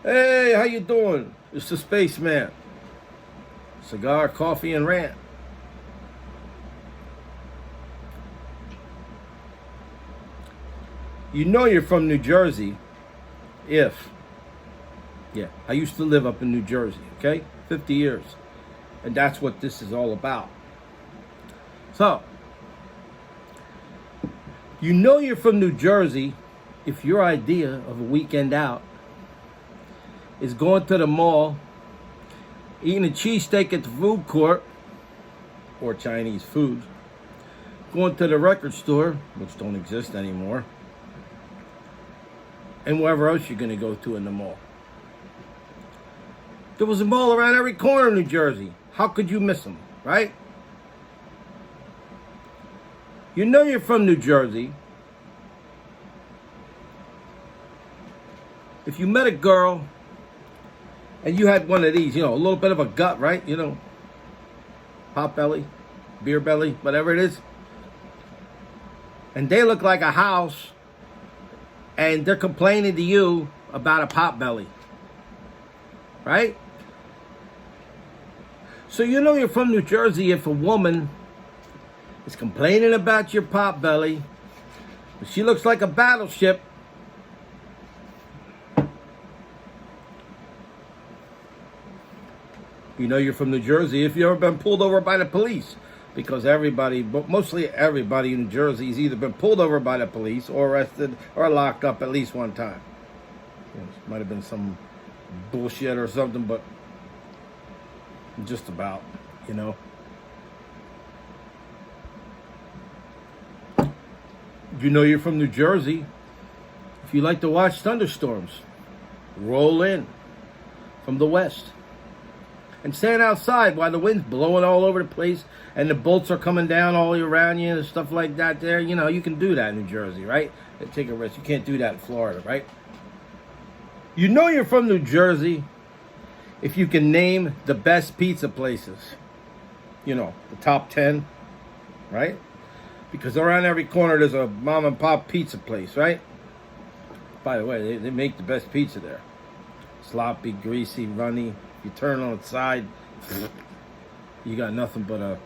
Hey, how you doing? It's the Spaceman. Cigar, coffee, and rant. You know you're from New Jersey if, I used to live up in New Jersey, okay? 50 years. And that's what this is all about. So, you know you're from New Jersey if your idea of a weekend out is going to the mall, eating a cheesesteak at the food court, or Chinese food, going to the record store, which don't exist anymore, and wherever else you're going to go to in the mall. There was a mall around every corner of New Jersey. How could you miss them, right? You know you're from New Jersey if you met a girl and you had one of these, a little bit of a gut, right? Pot belly, beer belly, whatever it is. And they look like a house and they're complaining to you about a pot belly, right? So you know you're from New Jersey if a woman is complaining about your pot belly, but she looks like a battleship. You know you're from New Jersey if you've ever been pulled over by the police. Because everybody, but mostly everybody in New Jersey has either been pulled over by the police or arrested or locked up at least one time. It might have been some bullshit or something, but just about, You know you're from New Jersey if you like to watch thunderstorms roll in from the west and stand outside while the wind's blowing all over the place and the bolts are coming down all around you and stuff like that there. You can do that in New Jersey, right? Take a risk. You can't do that in Florida, right? You know you're from New Jersey if you can name the best pizza places. The top 10, right? Because around every corner there's a mom and pop pizza place, right? By the way, they make the best pizza there. Sloppy, greasy, runny. You turn on its side, you got nothing but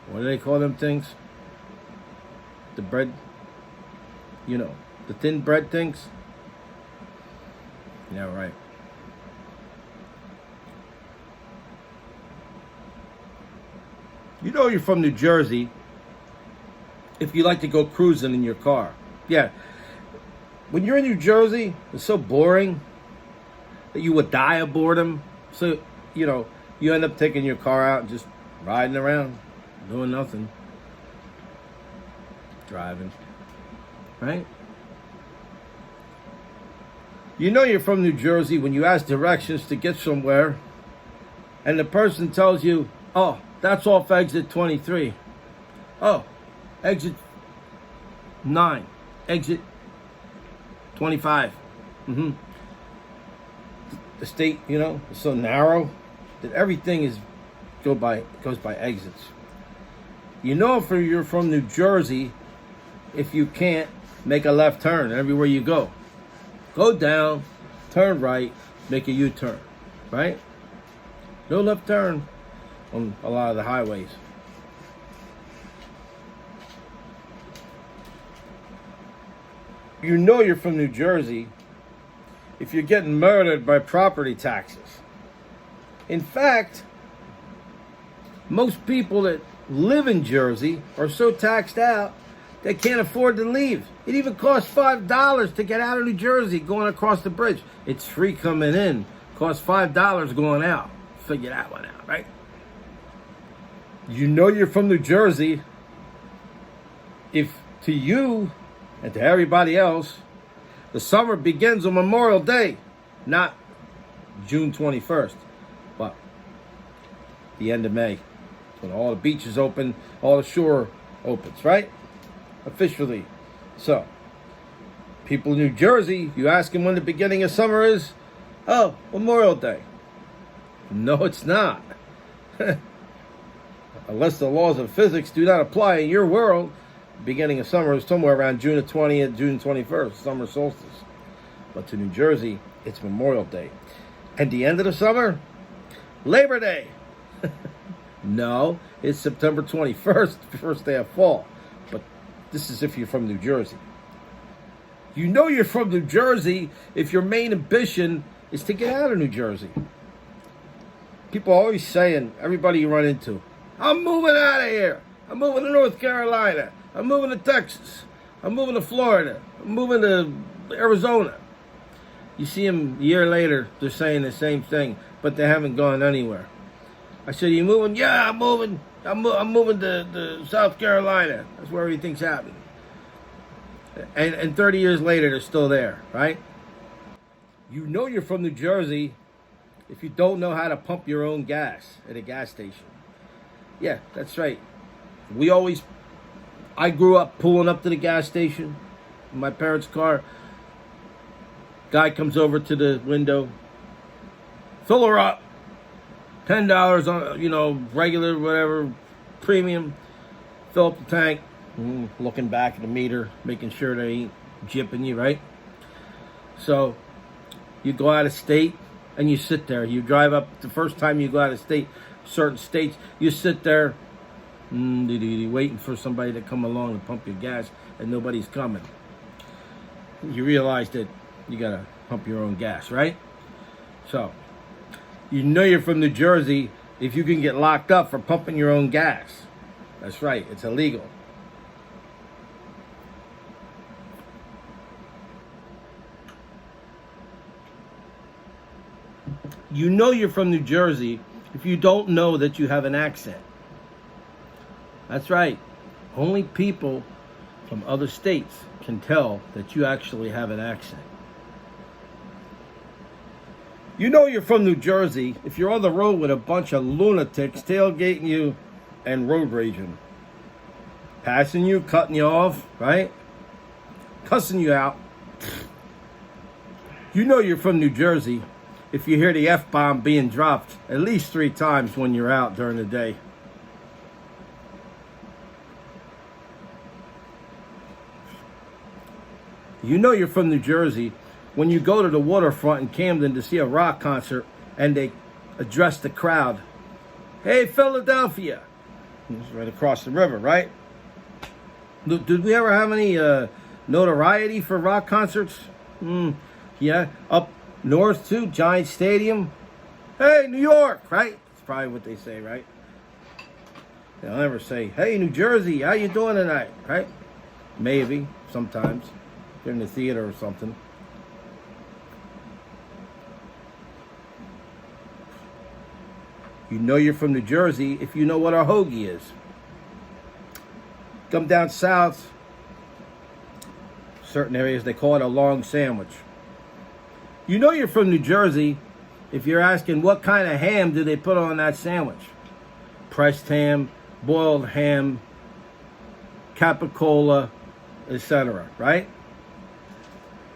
what do they call them things? The bread, the thin bread things. Yeah, right. You know you're from New Jersey if you like to go cruising in your car. Yeah. When you're in New Jersey, it's so boring that you would die of boredom. So, you end up taking your car out and just riding around, doing nothing. Driving. Right? You know you're from New Jersey when you ask directions to get somewhere and the person tells you, oh, that's off exit 23. Oh, exit 9. Exit 25. The state, is so narrow that everything goes by exits. You know if you're from New Jersey if you can't make a left turn everywhere you go. Go down, turn right, make a U-turn, right? No left turn on a lot of the highways. You know you're from New Jersey if you're getting murdered by property taxes. In fact, most people that live in Jersey are so taxed out they can't afford to leave. It even costs $5 to get out of New Jersey going across the bridge. It's free coming in. Costs $5 going out. Figure that one out, right? You know you're from New Jersey if to you and to everybody else, the summer begins on Memorial Day, not June 21st, but the end of May, when all the beaches open, all the shore opens, right? Officially. So, people in New Jersey, you ask them when the beginning of summer is, oh, Memorial Day. No, it's not. Unless the laws of physics do not apply in your world, beginning of summer is somewhere around June 20th, June 21st, summer solstice. But to New Jersey, it's Memorial Day. And the end of the summer, Labor Day. No, it's September 21st, first day of fall. But this is if you're from New Jersey. You know you're from New Jersey if your main ambition is to get out of New Jersey. People are always saying, everybody you run into, I'm moving out of here. I'm moving to North Carolina. I'm moving to Texas. I'm moving to Florida. I'm moving to Arizona. You see them a year later, they're saying the same thing, but they haven't gone anywhere. I said, you moving? Yeah, I'm moving. I'm moving to South Carolina. That's where everything's happening. And 30 years later, they're still there, right? You know you're from New Jersey if you don't know how to pump your own gas at a gas station. Yeah, that's right. I grew up pulling up to the gas station in my parents' car. Guy comes over to the window. Fill her up. $10 on, regular, whatever, premium. Fill up the tank. Looking back at the meter, making sure they ain't gypping you, right? So, you go out of state and you sit there. You drive up, the first time you go out of state, certain states, you sit there waiting for somebody to come along and pump your gas, and nobody's coming. You realize that you gotta pump your own gas, right? So, you know you're from New Jersey if you can get locked up for pumping your own gas. That's right, it's illegal. You know you're from New Jersey if you don't know that you have an accent. That's right. Only people from other states can tell that you actually have an accent. You know you're from New Jersey if you're on the road with a bunch of lunatics tailgating you and road raging. Passing you, cutting you off, right? Cussing you out. You know you're from New Jersey if you hear the F-bomb being dropped at least 3 times when you're out during the day. You know you're from New Jersey when you go to the waterfront in Camden to see a rock concert and they address the crowd. Hey, Philadelphia. It's right across the river, right? Did we ever have any notoriety for rock concerts? Yeah, up north too, Giant Stadium. Hey, New York, right? That's probably what they say, right? They'll never say, hey, New Jersey, how you doing tonight, right? Maybe, sometimes. They're in the theater or something. You know you're from New Jersey if you know what a hoagie is. Come down south, certain areas they call it a long sandwich. You know you're from New Jersey if you're asking what kind of ham do they put on that sandwich. Pressed ham, boiled ham, capicola, etc., right?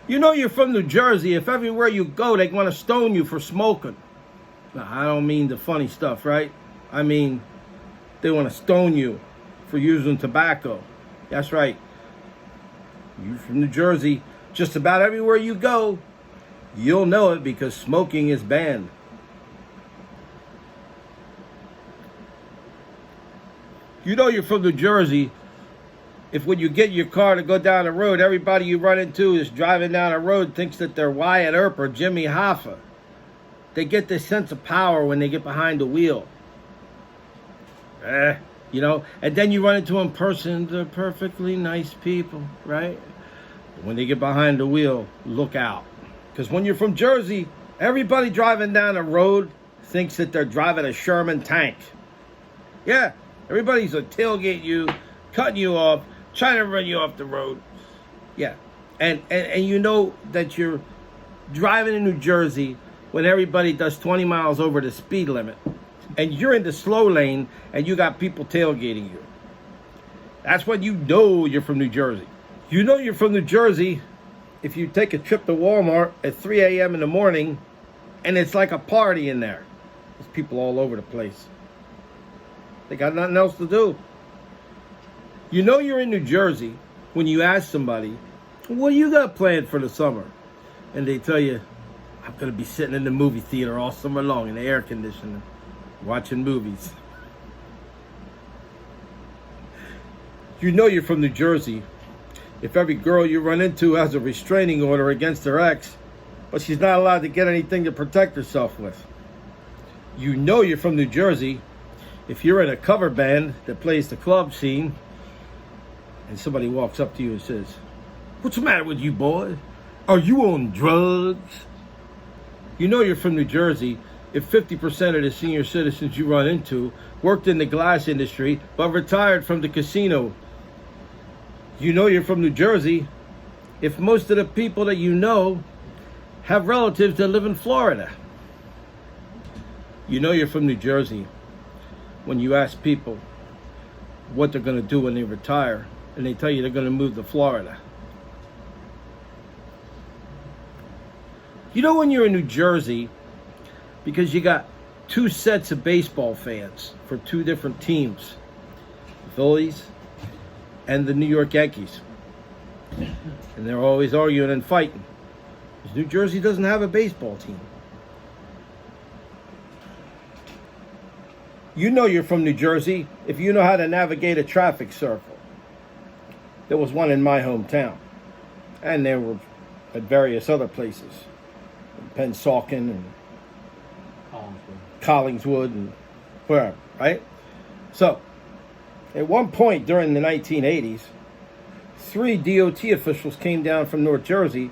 You know you're from New Jersey if everywhere you go they want to stone you for smoking. Now, I don't mean the funny stuff, right? I mean, they want to stone you for using tobacco. That's right. You're from New Jersey. Just about everywhere you go, you'll know it because smoking is banned. You know you're from New Jersey if when you get in your car to go down the road, everybody you run into is driving down the road thinks that they're Wyatt Earp or Jimmy Hoffa. They get this sense of power when they get behind the wheel. And then you run into them in person, they're perfectly nice people, right? But when they get behind the wheel, look out. Because when you're from Jersey, everybody driving down the road thinks that they're driving a Sherman tank. Yeah, everybody's a tailgate you, cutting you off, trying to run you off the road. Yeah, and you know that you're driving in New Jersey when everybody does 20 miles over the speed limit, and you're in the slow lane, and you got people tailgating you. That's when you know you're from New Jersey. You know you're from New Jersey if you take a trip to Walmart at 3 a.m. in the morning, and it's like a party in there. There's people all over the place. They got nothing else to do. You know you're in New Jersey when you ask somebody, what do you got planned for the summer? And they tell you, I'm going to be sitting in the movie theater all summer long in the air conditioning, watching movies. You know you're from New Jersey if every girl you run into has a restraining order against her ex, but she's not allowed to get anything to protect herself with. You know you're from New Jersey if you're in a cover band that plays the club scene and somebody walks up to you and says, what's the matter with you, boy? Are you on drugs? You know you're from New Jersey if 50% of the senior citizens you run into worked in the glass industry but retired from the casino. You know you're from New Jersey if most of the people that you know have relatives that live in Florida. You know you're from New Jersey when you ask people what they're going to do when they retire, and they tell you they're going to move to Florida. You know when you're in New Jersey because you got two sets of baseball fans for two different teams, the Phillies and the New York Yankees. And they're always arguing and fighting because New Jersey doesn't have a baseball team. You know you're from New Jersey if you know how to navigate a traffic circle. There was one in my hometown, and there were at various other places, in Pennsauken and Collingswood and wherever, right? So, at one point during the 1980s, 3 DOT officials came down from North Jersey,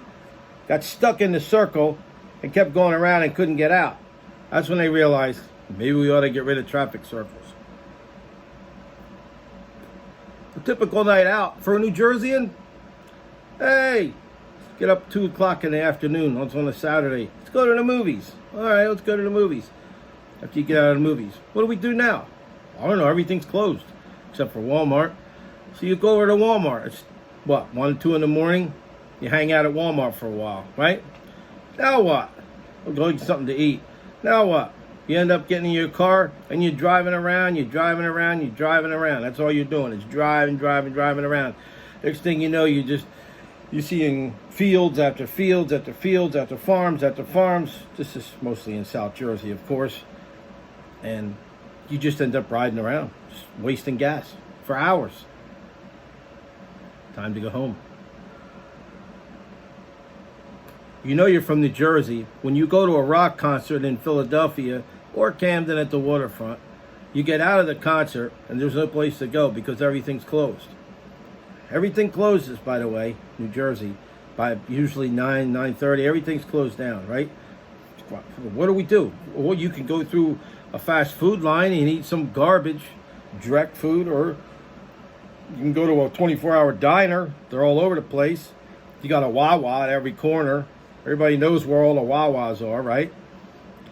got stuck in the circle, and kept going around and couldn't get out. That's when they realized maybe we ought to get rid of traffic circles. A typical night out for a New Jerseyan, hey, get up 2 o'clock in the afternoon on a Saturday. Let's go to the movies. All right, let's go to the movies. After you get out of the movies, what do we do now? I don't know, everything's closed except for Walmart. So you go over to Walmart. It's what, 1, 2 in the morning? You hang out at Walmart for a while, right? Now what? We'll go get something to eat. Now what? You end up getting in your car and you're driving around, That's all you're doing is driving around. Next thing you know, you're seeing fields after fields after fields after farms after farms. This is mostly in South Jersey, of course. And you just end up riding around, just wasting gas for hours. Time to go home. You know you're from New Jersey when you go to a rock concert in Philadelphia or Camden at the waterfront. You get out of the concert and there's no place to go because everything's closed. Everything closes, by the way, New Jersey, by usually 9:30. Everything's closed down, right? What do we do? Well, you can go through a fast food line and eat some garbage, direct food, or you can go to a 24-hour diner. They're all over the place. You got a Wawa at every corner. Everybody knows where all the Wawas are, right?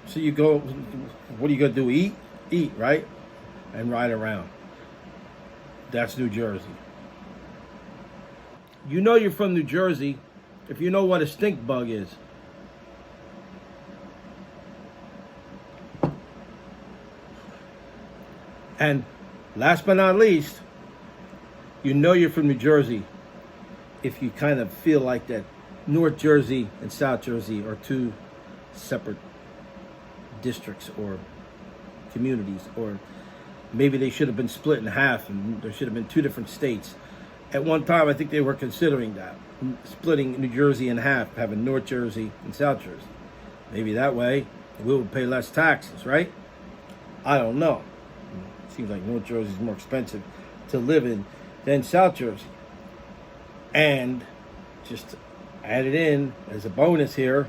So you go, what are you going to do? Eat, right? And ride around. That's New Jersey. You know you're from New Jersey if you know what a stink bug is. And last but not least, you know you're from New Jersey if you kind of feel like that North Jersey and South Jersey are two separate districts or communities, or maybe they should have been split in half and there should have been 2 different states. At one time, I think they were considering that, splitting New Jersey in half, having North Jersey and South Jersey. Maybe that way we would pay less taxes, right? I don't know. It seems like North Jersey is more expensive to live in than South Jersey. And just add it in as a bonus here,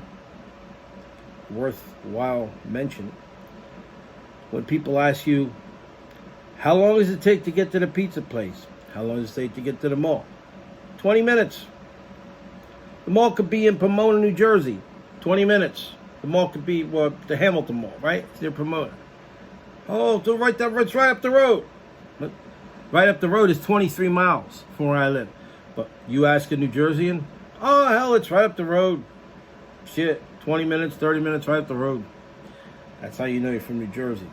worthwhile mention. When people ask you, how long does it take to get to the pizza place? How long does it take to get to the mall? 20 minutes. The mall could be in Pomona, New Jersey. 20 minutes. The mall could be, well, the Hamilton Mall, right? It's near Pomona. Oh, so it's right up the road. But right up the road is 23 miles from where I live. But you ask a New Jerseyan, oh, hell, it's right up the road. Shit, 20 minutes, 30 minutes right up the road. That's how you know you're from New Jersey.